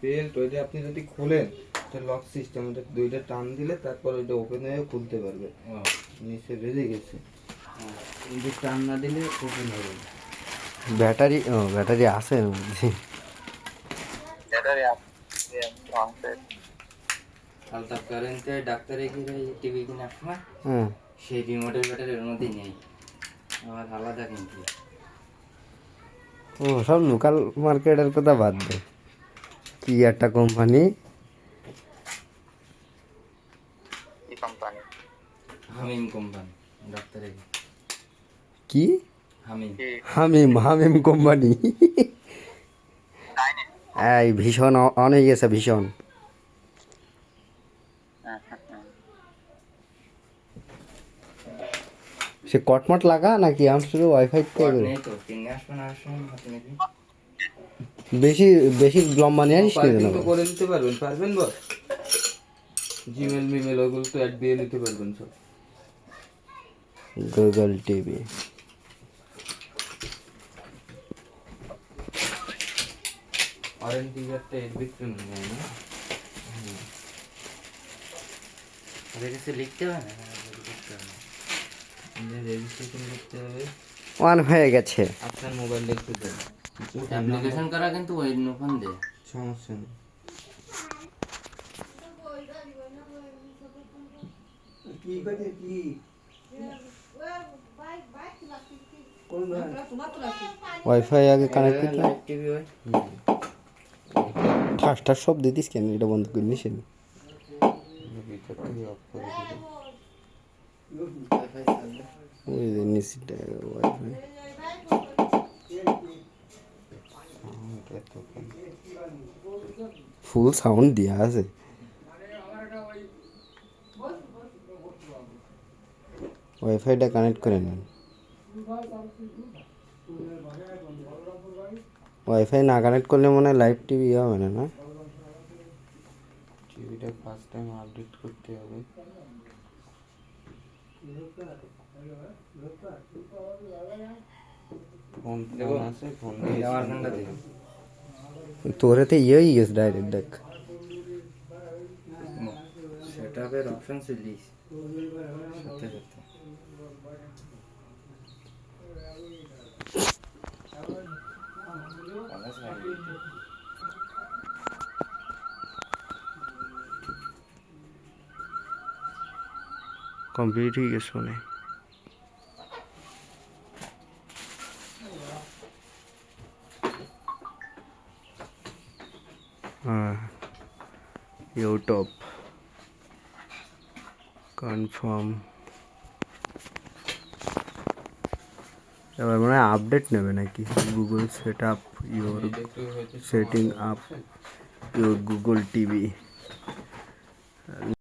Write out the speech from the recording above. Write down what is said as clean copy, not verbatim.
Belt ওইটা আপনি যদি খোলেন লক সিস্টেম, ওটা দুইটা টান দিলে তারপর ওইটা ওপেন হয়ে খুলতে পারবে। নিচে বেজে গেছে, এই যে টান না দিলে ওপেন হবে। ব্যাটারি ব্যাটারি আছে আলতাপ কারেন্টে ডাক্তারে গিয়ে টিভি কিনার সময় সেই রিমোটের ব্যাটারির মধ্যেই নেই, আমার আলাদা কিন্তু। ও সব লোকাল মার্কেটের কথা বাদ দে, কি একটা কোম্পানি, হামিম কোম্পানি ডাক্তারে কি হামিম হামিম হামিম কোম্পানি। এই ভীষণ অন হয়ে গেছে ভীষণ। সে কটমট লাগা নাকি আমি শুধু ওয়াইফাই নেই তো, কিনে আসবেন হাতে নাকি বেশি বেশি লম্বা নিয়ে আসিস পারবেন তো করে নিতে পারবেন, পারবেন বস? জিমেল মিমেল ওগুলো তো অ্যাড দিয়ে নিতে পারবেন সব। গুগল টিভি অরেঞ্জ টিভিটা এর ভিতরে নেই না, ওদের কাছে লিখতে হবে না, রেজিস্ট্রেশন করতে হবে। অন হয়ে গেছে। আপনার মোবাইল লিখতে দেবে, অ্যাপ্লিকেশন করা কিন্তু ওই ফোন দিয়ে সমস্যা নেই। ওয়াইফাই আগে কানেক্ট করতে লাইভ টিভি হয়, ঠাস ঠাস সব দিতিস কেন, এটা বন্ধ করে নিস ভিতর থেকে অফ করে দিবে। ওই যে নিচটা ওয়াইফাই ফুল সাউন্ড দেওয়া আছে। ওয়াইফাইটা কানেক্ট করে নিন। ওয়াইফাই না কানেক্ট করলে মনে হয় লাইভ টিভি হবে না, না? টিভিটা ফার্স্ট টাইম আপডেট করতে হবে। ফোন আছে, ফোন দিয়ে আমার ফোনটা দিন। তোরেতে ইয়েই গেছে ডাইরেক্ট দেখ। সেটআপের অপশন সিলিস সাথে সাথে কমপ্লিট হয়ে গেছে মনে হয়। ইউটিউব কনফার্ম, এবার মনে হয় আপডেট নেবে নাকি। Google set up your setting up your Google TV.